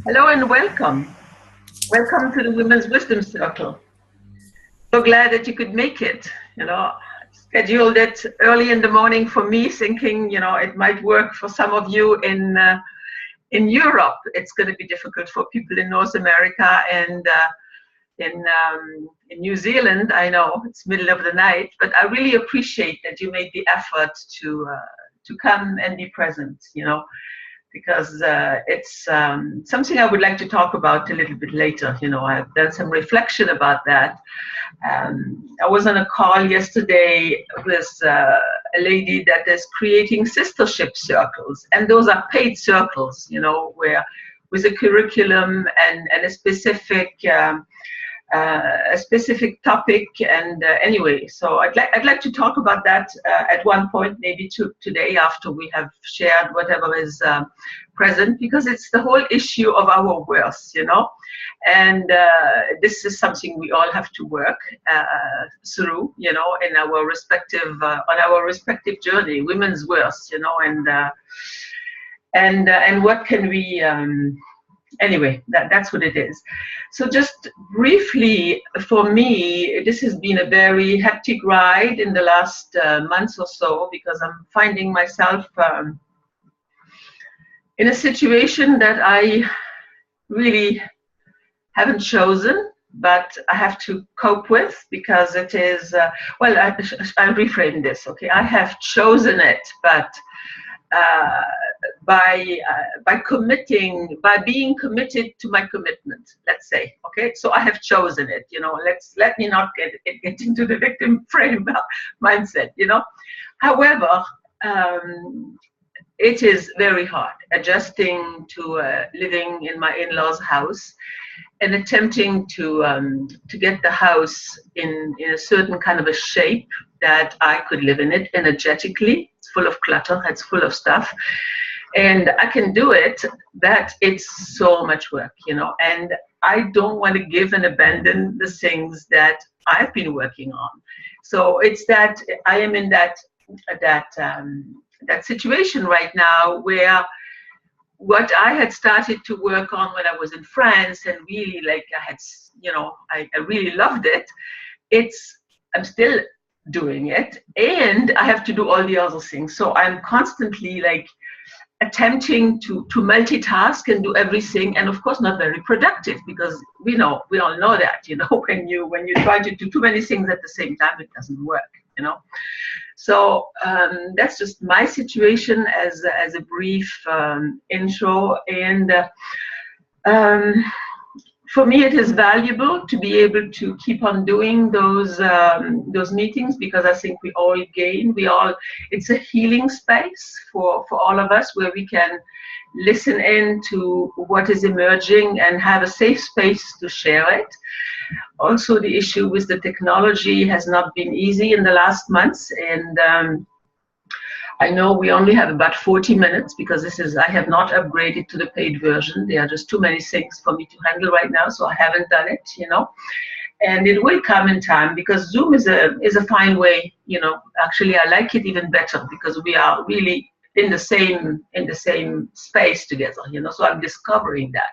Hello and welcome. Welcome to the Women's Wisdom Circle. So glad that you could make it. Scheduled it early in the morning for me, thinking, it might work for some of you in Europe. It's going to be difficult for people in North America and in New Zealand. I know it's middle of the night, but I really appreciate that you made the effort to come and be present. Because it's something I would like to talk about a little bit later. I've done some reflection about that. I was on a call yesterday with a lady that is creating sistership circles, and those are paid circles, where with a curriculum and a specific topic. And anyway, so I'd like to talk about that at one point, maybe today after we have shared whatever is present, because it's the whole issue of our worth, and this is something we all have to work through, in our respective on our respective journey, women's worth, and what can we anyway, that's what it is. So just briefly, for me, this has been a very hectic ride in the last month or so, because I'm finding myself in a situation that I really haven't chosen, but I have to cope with, because it is, well, I reframe this, okay? I have chosen it, but by being committed to my commitment, let's say, okay? So I have chosen it, let me not get into the victim frame mindset, However, it is very hard adjusting to living in my in-laws' house and attempting to get the house in a certain kind of a shape that I could live in it energetically. It's full of clutter, it's full of stuff, and I can do it, but it's so much work, and I don't want to give and abandon the things that I've been working on. So it's that I am in that situation right now where what I had started to work on when I was in France, and really I really loved it. I'm still doing it, and I have to do all the other things. So I'm constantly attempting to multitask and do everything, and of course not very productive, because we all know that, when you try to do too many things at the same time, it doesn't work, So that's just my situation as a brief intro. And for me, it is valuable to be able to keep on doing those meetings, because I think we all gain. It's a healing space for all of us, where we can listen in to what is emerging and have a safe space to share it. Also, the issue with the technology has not been easy in the last months, and I know we only have about 40 minutes, because I have not upgraded to the paid version. There are just too many things for me to handle right now, so I haven't done it, and it will come in time, because Zoom is a fine way, actually I like it even better, because we are really in the same space together, so I'm discovering that.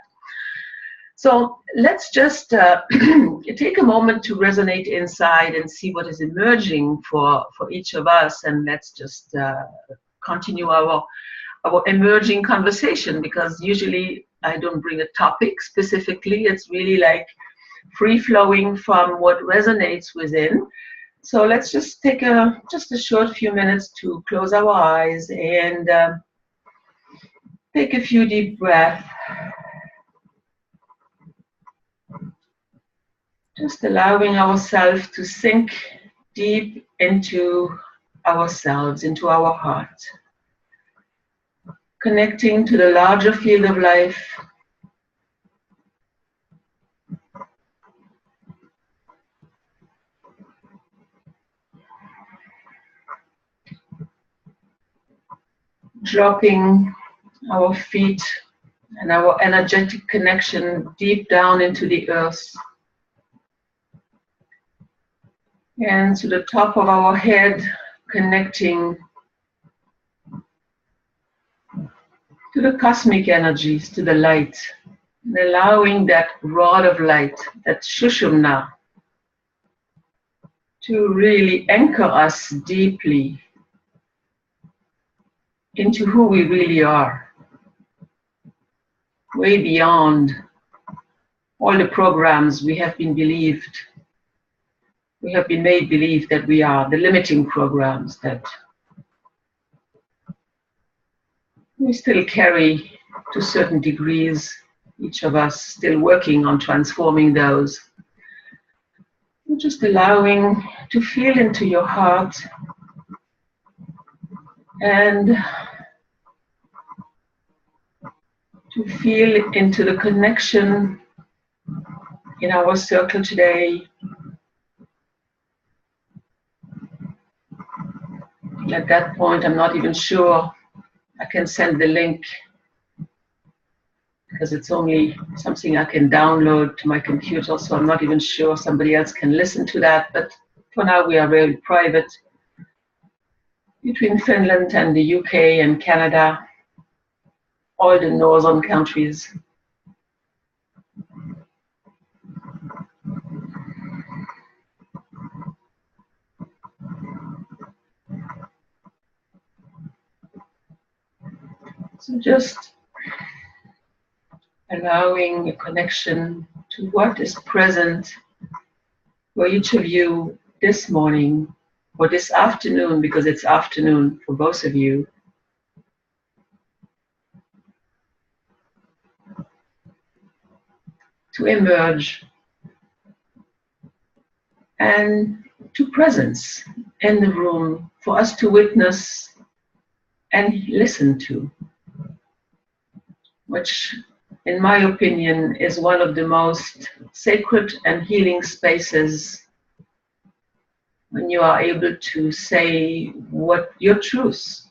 So let's just take a moment to resonate inside and see what is emerging for each of us, and let's just continue our emerging conversation, because usually I don't bring a topic specifically. It's really like free-flowing from what resonates within. So let's just take just a short few minutes to close our eyes and take a few deep breaths. Just allowing ourselves to sink deep into ourselves, into our heart. Connecting to the larger field of life. Dropping our feet and our energetic connection deep down into the earth. And to the top of our head, connecting to the cosmic energies, to the light, And allowing that rod of light, that Shushumna, to really anchor us deeply into who we really are, way beyond all the programs we have been made believe that we are, the limiting programs that we still carry to certain degrees, each of us still working on transforming those. And just allowing to feel into your heart and to feel into the connection in our circle today. At that point, I'm not even sure I can send the link, because it's only something I can download to my computer, so I'm not even sure somebody else can listen to that. But for now, we are very private between Finland and the UK and Canada, all the northern countries. So just allowing a connection to what is present for each of you this morning or this afternoon, because it's afternoon for both of you. To emerge and to presence in the room for us to witness and listen to, which in my opinion is one of the most sacred and healing spaces, when you are able to say what your truth,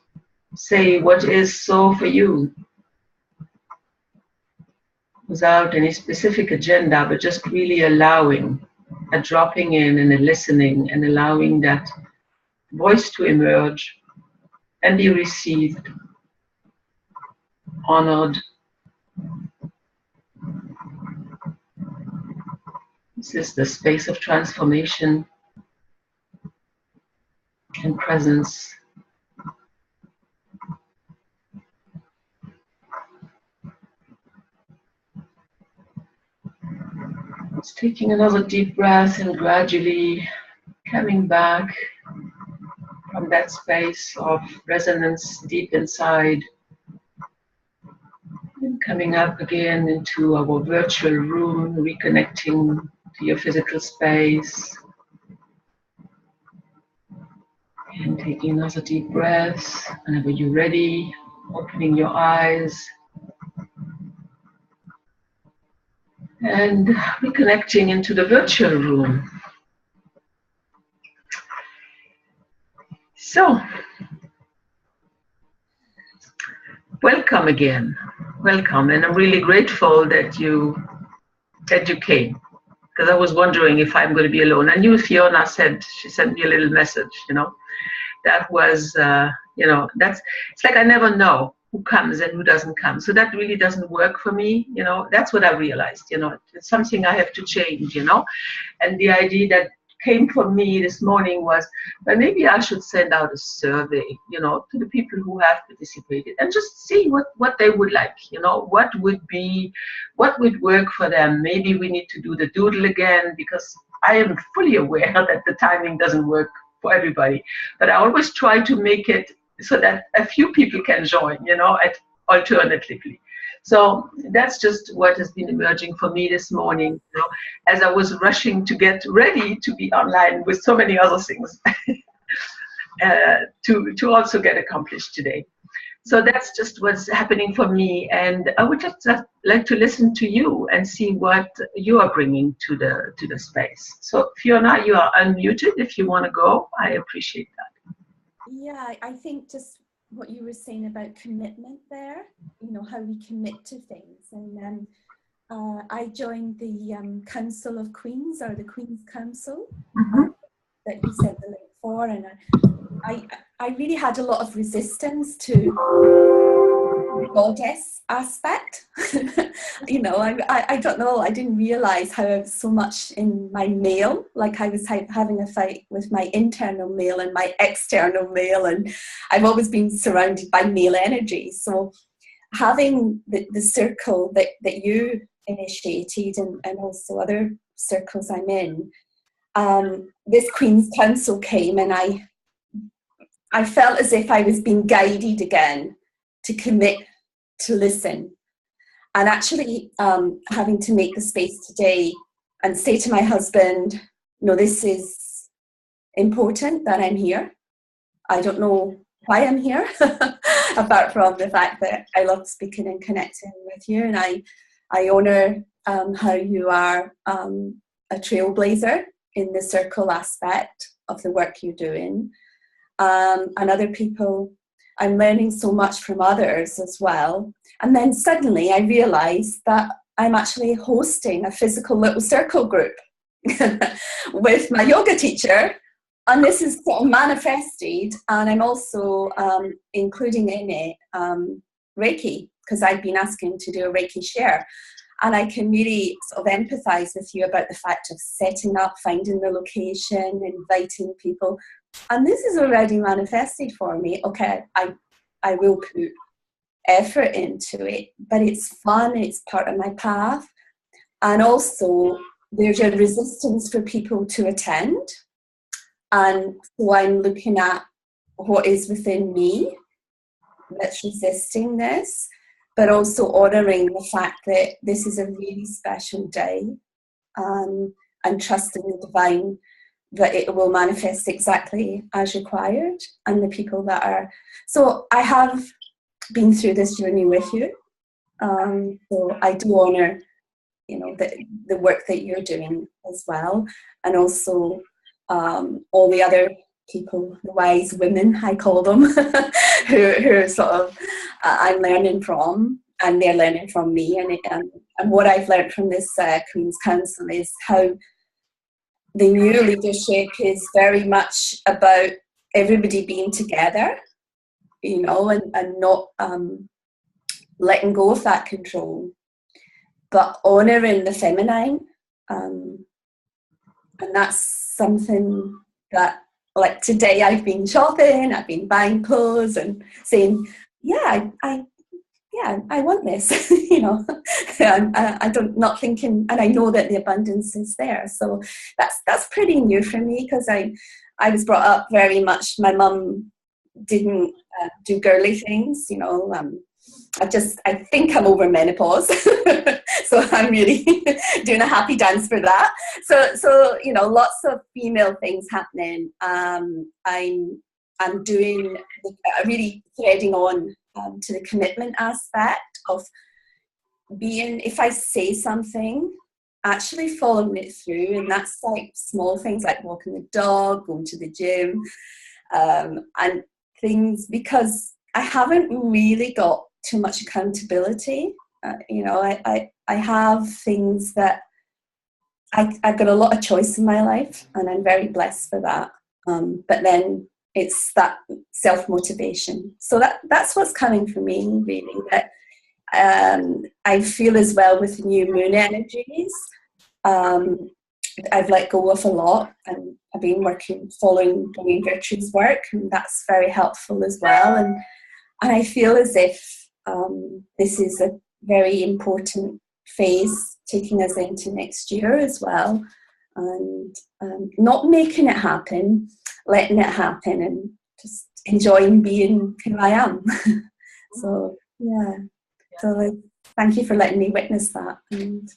say what is so for you, without any specific agenda, but just really allowing a dropping in and a listening, and allowing that voice to emerge and be received, honored. This is the space of transformation and presence. It's taking another deep breath and gradually coming back from that space of resonance deep inside, and coming up again into our virtual room, reconnecting to your physical space. And taking another deep breath. Whenever you're ready, opening your eyes. And reconnecting into the virtual room. So, welcome again. Welcome. And I'm really grateful that you came. Because I was wondering if I'm going to be alone. I knew Fiona said, she sent me a little message, That was, it's like I never know who comes and who doesn't come. So that really doesn't work for me, That's what I realized, It's something I have to change, And the idea that came from me this morning was, well, maybe I should send out a survey, to the people who have participated, and just see what they would like, what would work for them. Maybe we need to do the doodle again, because I am fully aware that the timing doesn't work for everybody, but I always try to make it so that a few people can join, alternatively. So that's just what has been emerging for me this morning, as I was rushing to get ready to be online with so many other things to also get accomplished today. So that's just what's happening for me, and I would just like to listen to you and see what you are bringing to the space. So Fiona, you are unmuted. If you want to go, I appreciate that. Yeah, I think just what you were saying about commitment there, how we commit to things. And I joined the Council of Queens, or the Queen's Council, that you sent the link for, and I really had a lot of resistance to goddess aspect. You know, I don't know, I didn't realize how so much in my male, like I was having a fight with my internal male and my external male, and I've always been surrounded by male energy. So having the circle that you initiated, and also other circles I'm in, this Queen's Council came, and I felt as if I was being guided again to commit to listen. And actually having to make the space today and say to my husband, no, this is important that I'm here. I don't know why I'm here, apart from the fact that I love speaking and connecting with you. And I honour how you are a trailblazer in the circle aspect of the work you're doing. And other people, I'm learning so much from others as well. And then suddenly I realised that I'm actually hosting a physical little circle group with my yoga teacher. And this is sort of manifested. And I'm also including in it Reiki, because I've been asking to do a Reiki share. And I can really sort of empathise with you about the fact of setting up, finding the location, inviting people. And this is already manifested for me. Okay, I will put effort into it, but it's fun, it's part of my path. And also there's a resistance for people to attend. And so I'm looking at what is within me that's resisting this, but also honouring the fact that this is a really special day, and trusting the divine that it will manifest exactly as required, and the people that are. So I have been through this journey with you. So I do honour, you know, the work that you're doing as well, and also all the other people, the wise women, I call them, who sort of I'm learning from, and they're learning from me. And what I've learned from this Queen's Council is how the new leadership is very much about everybody being together, you know, and not letting go of that control, but honouring the feminine. And that's something that, like today, I've been shopping, I've been buying clothes and saying, yeah, I want this, you know. I don't, not thinking, and I know that the abundance is there. So that's pretty new for me, because I was brought up very much, my mum didn't do girly things, you know. I think I'm over menopause, so I'm really doing a happy dance for that. So you know, lots of female things happening. I'm doing really threading on to the commitment aspect of being, if I say something, actually following it through. And that's like small things like walking the dog, going to the gym, and things, because I haven't really got too much accountability. You know, I have things that I've got a lot of choice in my life, and I'm very blessed for that. But then it's that self-motivation. So that's what's coming for me, really. That I feel as well with new moon energies. I've let go of a lot, and I've been following Doreen Virtue's work, and that's very helpful as well. And I feel as if this is a very important phase taking us into next year as well. And not making it happen, letting it happen, and just enjoying being who I am. So, yeah. So thank you for letting me witness that. And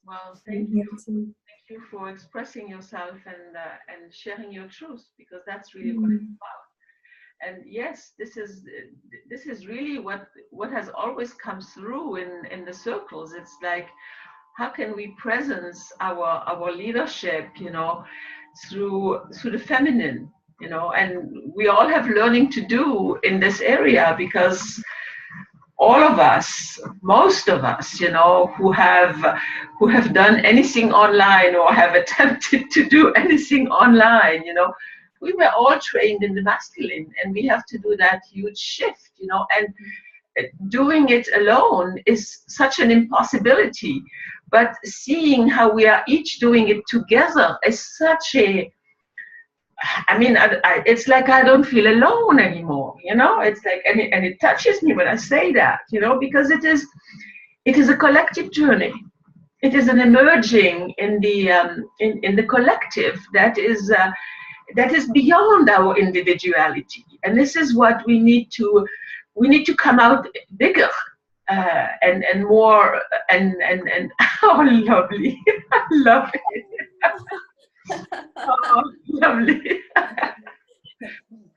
well, thank you. Thank you for expressing yourself and sharing your truth, because that's really what it's about. And yes, this is really what has always come through in the circles. It's like, how can we presence our leadership, you know, through the feminine, you know, and we all have learning to do in this area, because all of us, most of us, you know, who have done anything online or have attempted to do anything online, you know, we were all trained in the masculine, and we have to do that huge shift, you know. And doing it alone is such an impossibility. But seeing how we are each doing it together is such a, I mean, it's like I don't feel alone anymore, you know. It's like, and it touches me when I say that, you know, because it is a collective journey. It is an emerging in the collective that is beyond our individuality, and this is what we need to come out bigger and more and oh, lovely. I love it. Oh, lovely.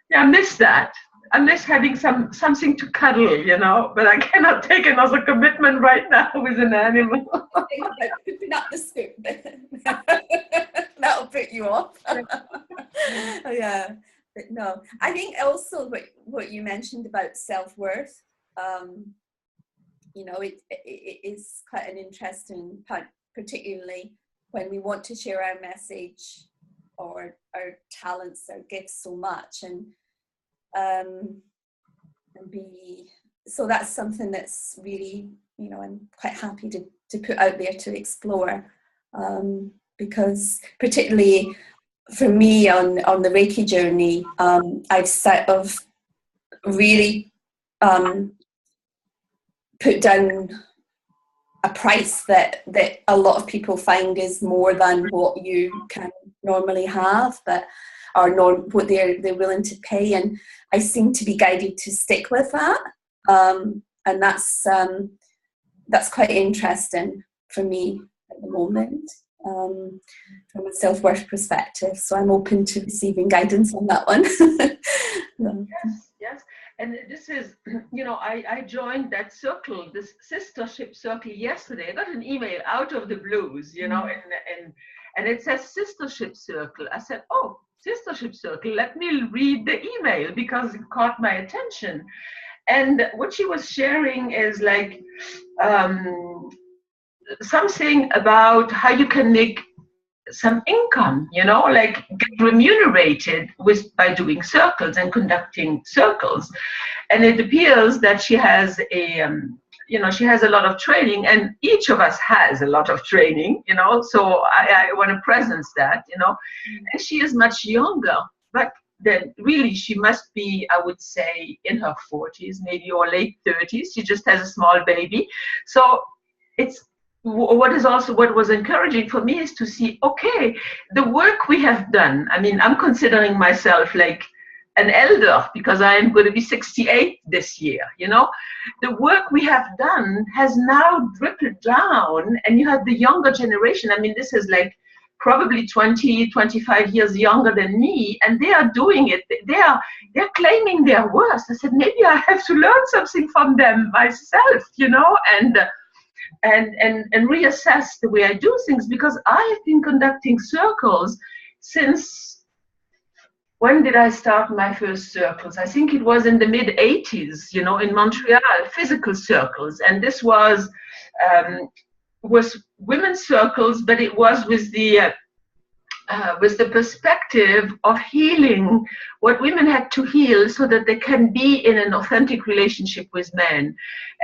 Yeah, I miss that. I miss having something to cuddle, you know, but I cannot take another commitment right now with an animal. Picking up the spoon. That'll put you off. Yeah, but no. I think also what you mentioned about self-worth, you know, it is quite an interesting part, particularly when we want to share our message or our talents, our gifts so much, and so that's something that's really, you know, I'm quite happy to put out there to explore, because particularly for me on the Reiki journey, I've sort of really put down a price that a lot of people find is more than what you can normally have, but what they're willing to pay, and I seem to be guided to stick with that, and that's quite interesting for me at the moment, from a self-worth perspective. So I'm open to receiving guidance on that one. Yes. And this is, you know, I joined that circle, this sistership circle yesterday. I got an email out of the blues, you know, and it says sistership circle. I said, oh, sistership circle, let me read the email because it caught my attention. And what she was sharing is like something about how you can make some income, you know, like get remunerated by doing circles and conducting circles. And it appears that she has she has a lot of training, and each of us has a lot of training, you know, so I want to presence that, you know. And she is much younger, but then really she must be, I would say, in her 40s maybe, or late 30s. She just has a small baby. So it's what was encouraging for me is to see, okay, the work we have done. I mean, I'm considering myself like an elder because I am going to be 68 this year, you know. The work we have done has now dribbled down, and you have the younger generation. I mean, this is like probably 20, 25 years younger than me, and they are doing it. They're claiming their worth. I said, maybe I have to learn something from them myself, you know, and reassess the way I do things, because I have been conducting circles since, when did I start my first circles? I think it was in the mid-80s, you know, in Montreal, physical circles. And this was women's circles, but it was with the perspective of healing what women had to heal so that they can be in an authentic relationship with men.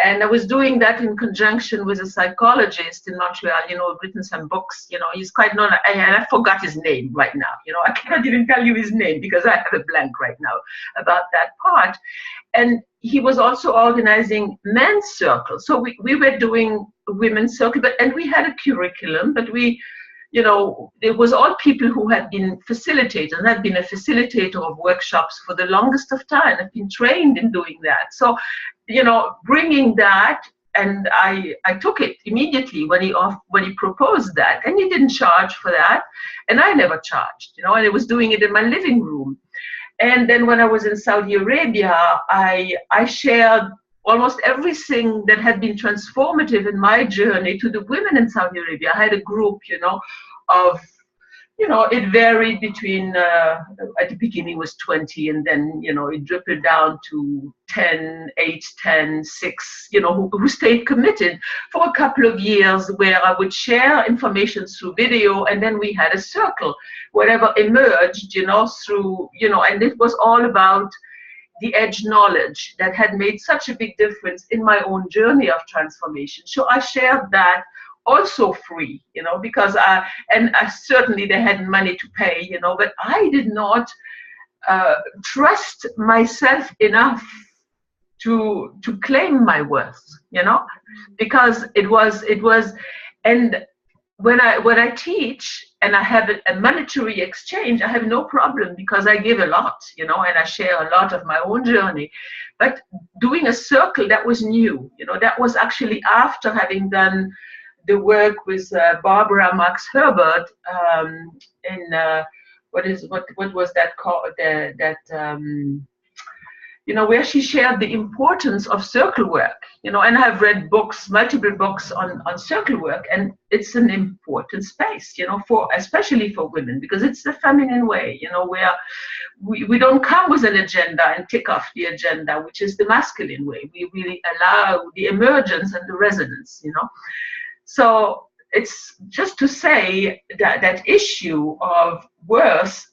And I was doing that in conjunction with a psychologist in Montreal, you know, written some books, you know. He's quite known, and I forgot his name right now, you know. I cannot even tell you his name because I have a blank right now about that part. And he was also organizing men's circles. So we were doing women's circle, and we had a curriculum, but we, you know, it was all people who had been facilitators. And I've been a facilitator of workshops for the longest of time. I've been trained in doing that. So, you know, bringing that, and I took it immediately when he proposed that, and he didn't charge for that, and I never charged, you know, and I was doing it in my living room. And then when I was in Saudi Arabia, I shared almost everything that had been transformative in my journey to the women in Saudi Arabia. I had a group, you know, of, you know, it varied between, at the beginning was 20, and then, you know, it dribbled down to 10, 8, 10, 6, you know, who stayed committed for a couple of years, where I would share information through video, and then we had a circle, whatever emerged, you know, through, you know, and it was all about the edge knowledge that had made such a big difference in my own journey of transformation. So I shared that also free, because certainly they had money to pay, but I did not trust myself enough to claim my worth, because it was, and when I teach and I have a monetary exchange, I have no problem because I give a lot, and I share a lot of my own journey. But doing a circle, that was new, that was actually after having done the work with Barbara Max Herbert in what was that called, where she shared the importance of circle work, and I've read multiple books on circle work, and it's an important space, especially for women, because it's the feminine way, where we don't come with an agenda and tick off the agenda, which is the masculine way. We really allow the emergence and the resonance, So it's just to say that issue of worth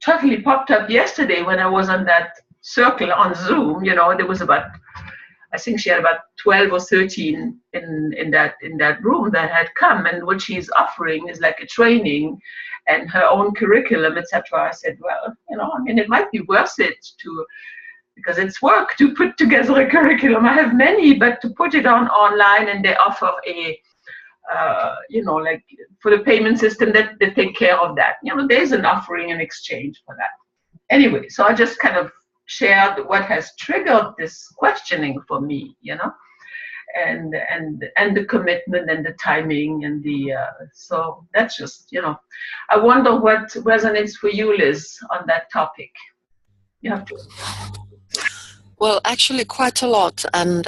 totally popped up yesterday when I was on that circle on Zoom. There was I think she had about 12 or 13 in that room that had come, and what she's offering is like a training and her own curriculum, etc. I said, well, it might be worth it because it's work to put together a curriculum. I have many, but to put it online, and they offer a like for the payment system that they take care of that. There's an offering and exchange for that. Anyway, so I just kind of shared what has triggered this questioning for me, and the commitment and the timing and so that's just, I wonder what resonates for you, Liz, on that topic. You have to. Well, actually quite a lot, and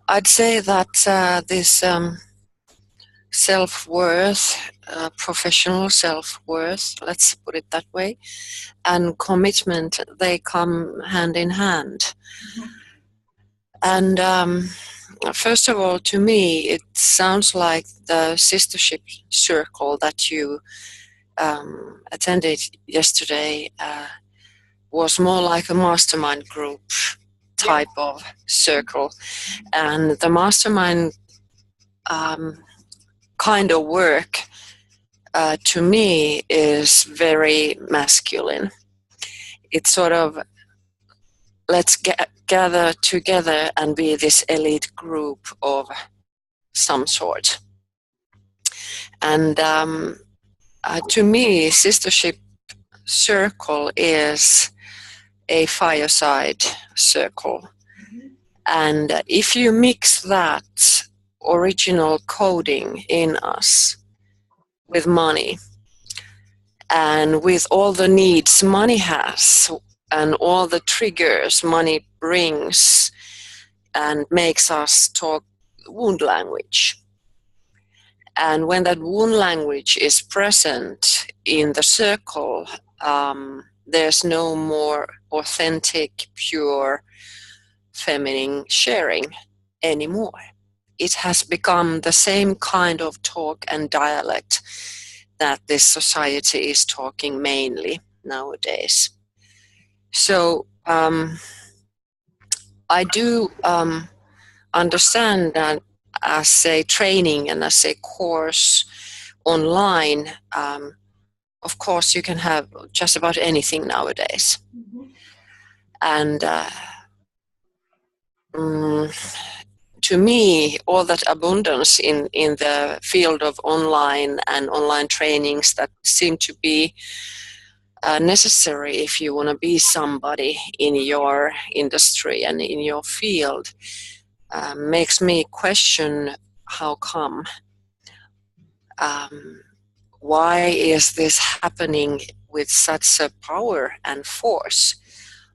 I'd say that this self-worth, professional self-worth, let's put it that way, and commitment, they come hand in hand. And first of all, to me, it sounds like the sistership circle that you attended yesterday was more like a mastermind group type of circle. And the mastermind kind of work to me is very masculine. It's sort of, let's gather together and be this elite group of some sort. And to me, sistership circle is a fireside circle. And if you mix that original coding in us with money and with all the needs money has and all the triggers money brings and makes us talk wound language. And when that wound language is present in the circle, there's no more authentic, pure, feminine sharing anymore. It has become the same kind of talk and dialect that this society is talking mainly nowadays. So I do understand that as a training and as a course online, of course you can have just about anything nowadays. And to me, all that abundance in the field of online and online trainings that seem to be necessary if you want to be somebody in your industry and in your field makes me question how come. Why is this happening with such a power and force?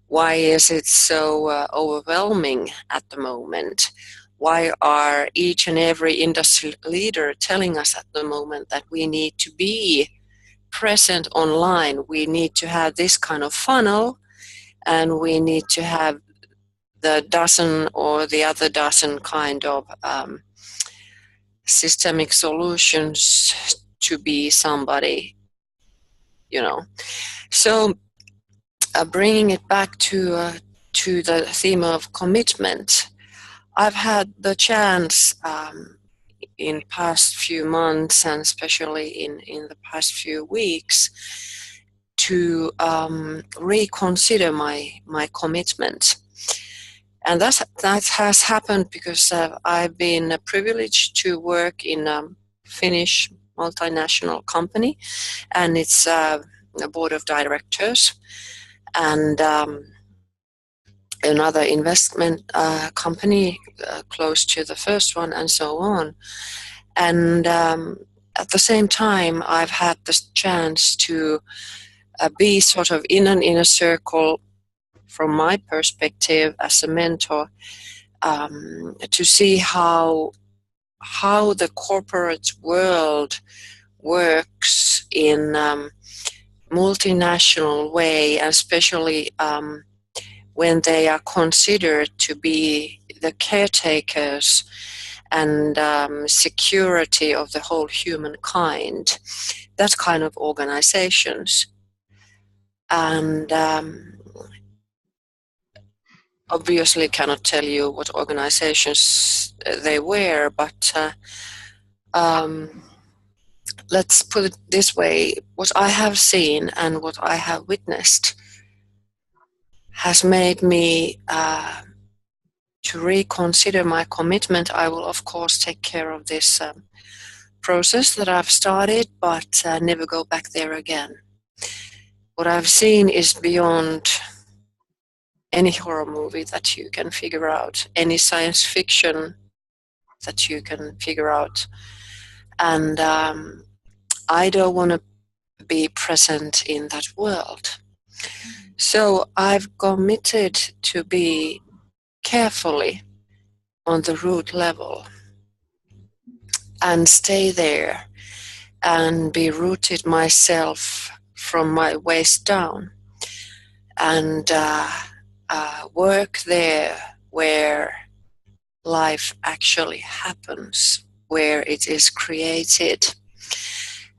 Why is it so overwhelming at the moment? Why are each and every industry leader telling us at the moment that we need to be present online? We need to have this kind of funnel, and we need to have the dozen or the other dozen kind of systemic solutions to be somebody, So bringing it back to the theme of commitment, I've had the chance in past few months, and especially in the past few weeks, to reconsider my commitment. And that has happened because I've been privileged to work in a Finnish multinational company, and it's a board of directors, and another investment company close to the first one, and so on. And at the same time, I've had the chance to be sort of in an inner circle, from my perspective as a mentor, to see how the corporate world works in multinational way, especially when they are considered to be the caretakers and security of the whole humankind, that kind of organizations. And obviously cannot tell you what organizations they were, but let's put it this way: what I have seen and what I have witnessed has made me to reconsider my commitment. I will of course take care of this process that I've started, but never go back there again. What I've seen is beyond any horror movie that you can figure out, any science fiction that you can figure out. And I don't want to be present in that world. So I've committed to be carefully on the root level and stay there and be rooted myself from my waist down, and work there where life actually happens, where it is created.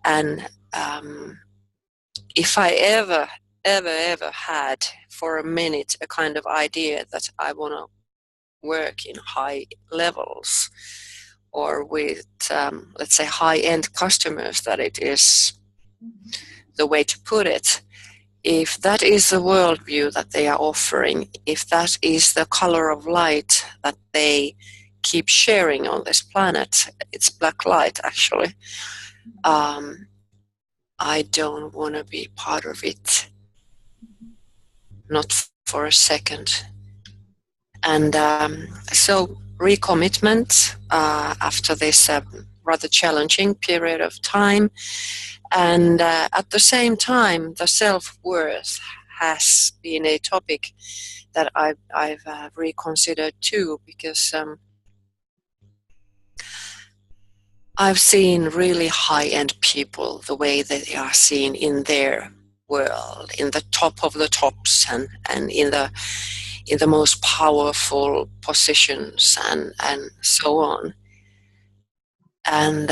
And if I ever had for a minute a kind of idea that I want to work in high levels or with, let's say, high-end customers, that it is the way to put it. If that is the worldview that they are offering, if that is the color of light that they keep sharing on this planet, it's black light actually, I don't want to be part of it, not for a second. And so recommitment after this rather challenging period of time. And at the same time, the self-worth has been a topic that I've reconsidered too, because I've seen really high-end people, the way they are seen in their world, in the top of the tops, and in the most powerful positions, and so on. And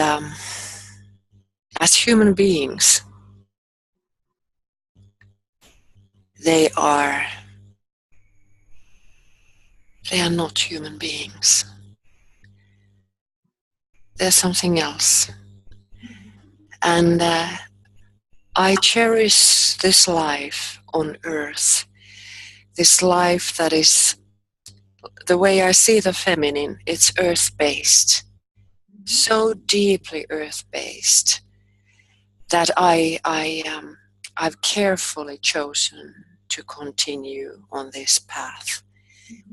as human beings, they are not human beings. There's something else. And I cherish this life on earth, this life that is, the way I see the feminine, it's earth-based, so deeply earth-based, that I've carefully chosen to continue on this path,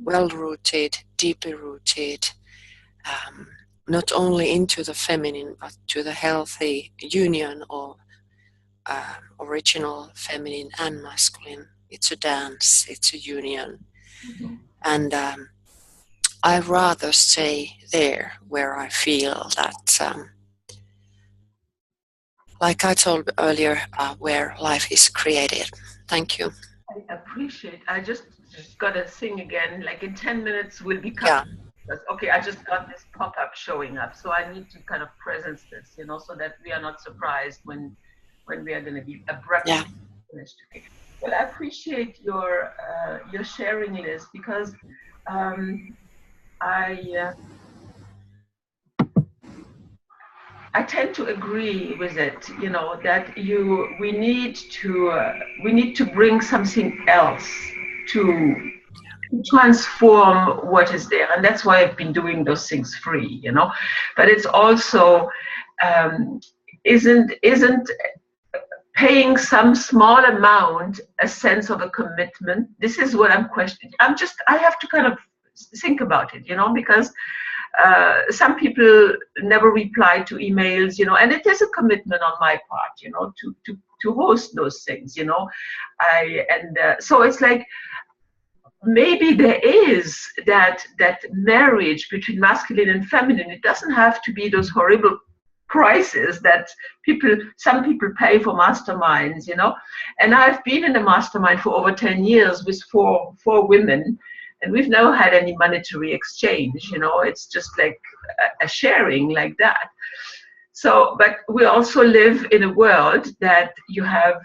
well-rooted, deeply rooted, not only into the feminine, but to the healthy union of original feminine and masculine. It's a dance, it's a union. And I'd rather stay there where I feel that, like I told earlier, where life is created. Thank you. I appreciate. I just gotta sing again. Like in 10 minutes we'll be coming. Yeah. Okay, I just got this pop-up showing up, so I need to kind of presence this, so that we are not surprised when we are going to be abruptly finished. Okay. Well, I appreciate your sharing, Liz, because I I tend to agree with it. You know that we need to bring something else to transform what is there, and that's why I've been doing those things free. You know, but it's also um, isn't paying some small amount a sense of a commitment. This is what I'm questioning. I have to kind of think about it, you know, because some people never reply to emails, you know, and it is a commitment on my part, you know, to host those things, you know. So it's like maybe there is that marriage between masculine and feminine. It doesn't have to be those horrible prices that some people pay for masterminds, you know. And I've been in a mastermind for over 10 years with four women, and we've never had any monetary exchange, you know. It's just like a sharing like that. So, but we also live in a world that you have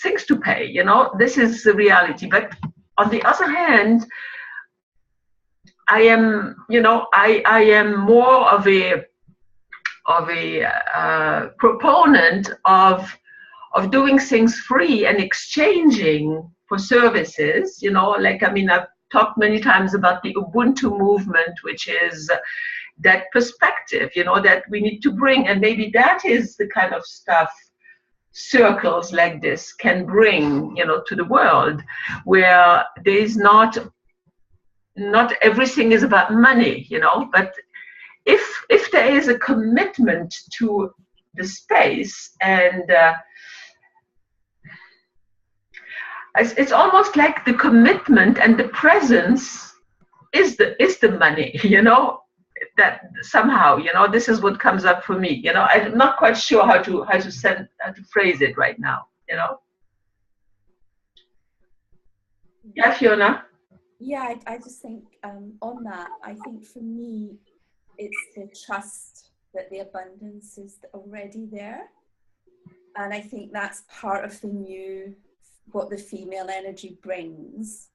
things to pay, you know. This is the reality. But on the other hand, I am, you know, I am more of a proponent of doing things free and exchanging for services, you know. Like, I mean, I've talked many times about the Ubuntu movement, which is that perspective, you know, that we need to bring, and maybe that is the kind of stuff circles like this can bring, you know, to the world, where there is not everything is about money, you know. But if there is a commitment to the space, and it's almost like the commitment and the presence is the money, you know. That somehow, you know, this is what comes up for me, you know. I'm not quite sure how to phrase it right now, you know. Yeah, Fiona. Yeah, I just think on that, I think for me, it's the trust that the abundance is already there. And I think that's part of what the female energy brings.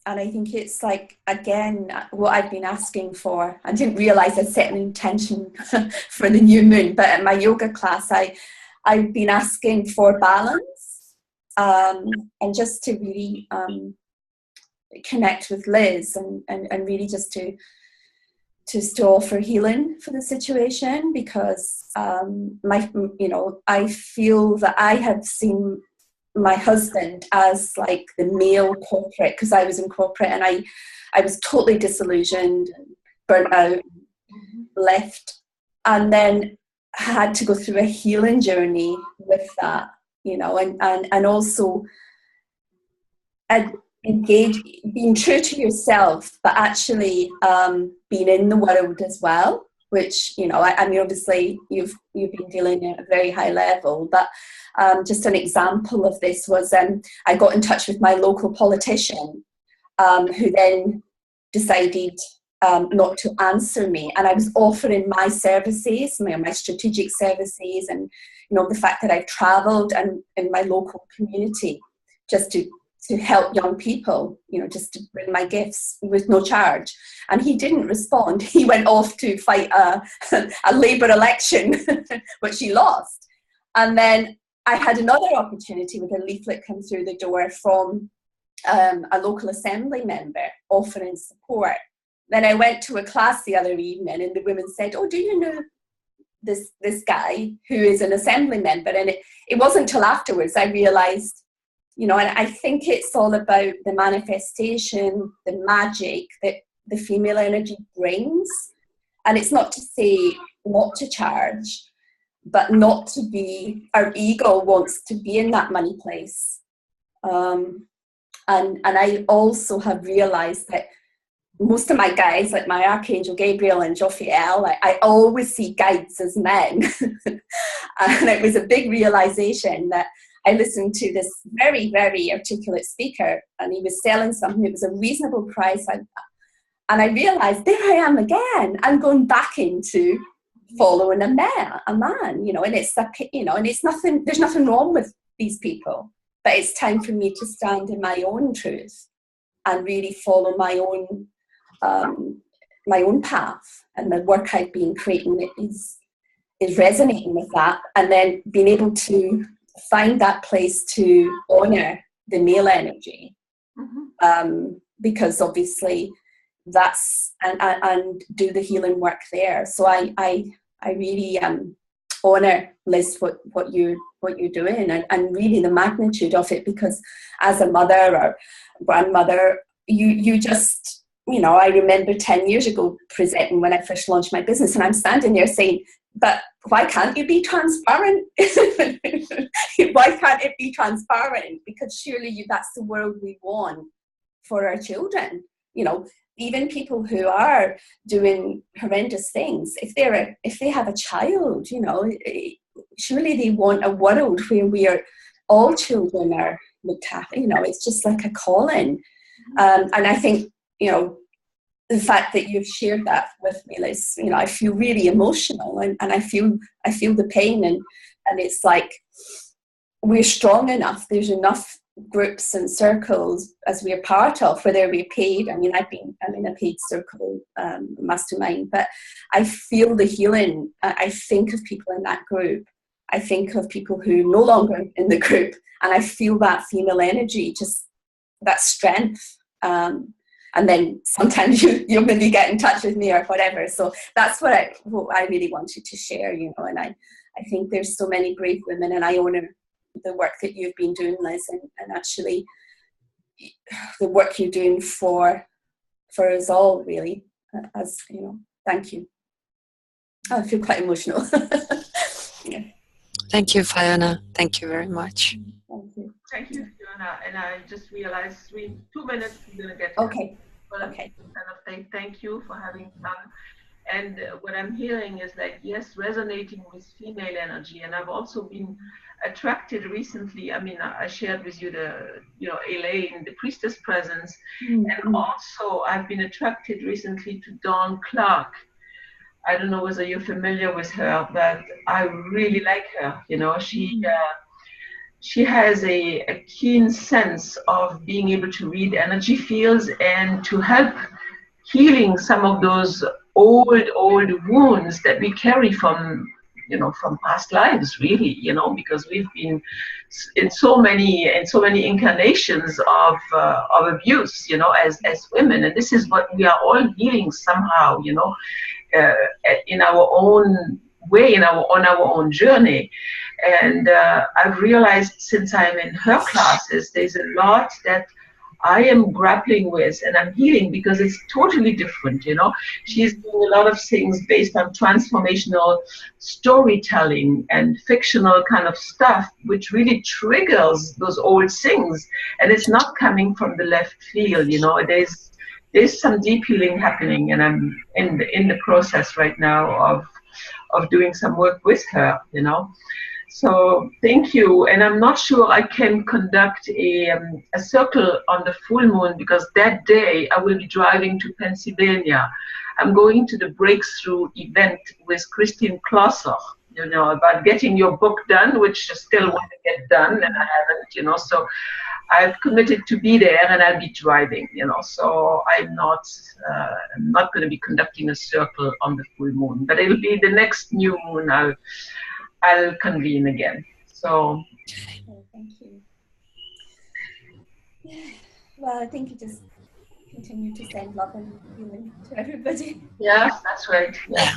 And I think it's like, again, what I've been asking for. I didn't realize I'd set an intention for the new moon, but at my yoga class, I've been asking for balance, and just to really connect with Liz, and really just to offer healing for the situation, because I feel that I had seen my husband as like the male corporate, because I was in corporate, and I was totally disillusioned, burnt out, left, and then had to go through a healing journey with that, you know, and also engage, being true to yourself, but actually being in the world as well, which, you know, I mean, obviously you've been dealing at a very high level, but just an example of this was I got in touch with my local politician, who then decided not to answer me, and I was offering my services, my strategic services, and, you know, the fact that I've travelled and in my local community just to help young people, you know, just to bring my gifts with no charge. And he didn't respond. He went off to fight a Labour election, which he lost. And then I had another opportunity with a leaflet come through the door from a local assembly member offering support. Then I went to a class the other evening, and the women said, "Oh, do you know this guy who is an assembly member?" And it wasn't until afterwards I realised, you know, and I think it's all about the manifestation, the magic that the female energy brings. And it's not to say not to charge, but not to be, our ego wants to be in that money place. And I also have realized that most of my guides, like my Archangel Gabriel and Jophiel, I always see guides as men. And it was a big realization that I listened to this very, very articulate speaker, and he was selling something. It was a reasonable price. And I realized, there I am again. I'm going back into following a man, you know, and it's, you know, and it's nothing, there's nothing wrong with these people, but it's time for me to stand in my own truth and really follow my own path. And the work I've been creating is resonating with that, and then being able to find that place to honor the male energy, because obviously that's and do the healing work there. So I really honor, Liz, what you're doing, and really the magnitude of it, because as a mother or grandmother, you just, you know, I remember 10 years ago presenting when I first launched my business, and I'm standing there saying, but why can't you be transparent? Why can't it be transparent? Because surely that's the world we want for our children. You know, even people who are doing horrendous things, if they have a child, you know, surely they want a world where all children are looked after. You know, it's just like a calling. And I think, you know, the fact that you've shared that with me, Liz, you know, I feel really emotional, and I feel the pain, and it's like we're strong enough. There's enough groups and circles as we're part of, whether we're paid. I mean, I'm in a paid circle, mastermind, but I feel the healing. I think of people in that group. I think of people who are no longer in the group, and I feel that female energy, just that strength. And then sometimes you maybe get in touch with me or whatever. So that's what I really wanted to share, you know. And I think there's so many brave women, and I honor the work that you've been doing, Liz, and actually the work you're doing for us all, really. As you know, thank you. Oh, I feel quite emotional. Yeah. Thank you, Fiona. Thank you very much. Thank you. Thank you, Fiona. And I just realized 2 minutes we're going to get. Okay. Well, okay. Kind of thank you for having fun. And what I'm hearing is like, yes, resonating with female energy. And I've also been attracted recently. I mean, I shared with you Elaine, the priestess presence. Mm-hmm. And also I've been attracted recently to Dawn Clark. I don't know whether you're familiar with her, but I really like her. You know, she has a keen sense of being able to read energy fields and to help healing some of those old wounds that we carry from past lives, really, you know, because we've been in so many incarnations of abuse, you know, as women, and this is what we are all healing somehow, you know, in our own way, on our own journey. And I've realized since I'm in her classes, there's a lot that I am grappling with and I'm healing, because it's totally different, you know. She's doing a lot of things based on transformational storytelling and fictional kind of stuff, which really triggers those old things. And it's not coming from the left field, you know. There's some deep healing happening, and I'm in the process right now of doing some work with her, you know. So thank you. And I'm not sure I can conduct a circle on the full moon, because that day I will be driving to Pennsylvania. I'm going to the breakthrough event with Christine Klosser, you know, about getting your book done, which I still want to get done, and I haven't, you know. So I've committed to be there, and I'll be driving, you know. So I'm not going to be conducting a circle on the full moon, but it'll be the next new moon. I'll convene again. So. Oh, thank you. Well, I think you just continue to send love and healing to everybody. Yeah, that's right. Yeah.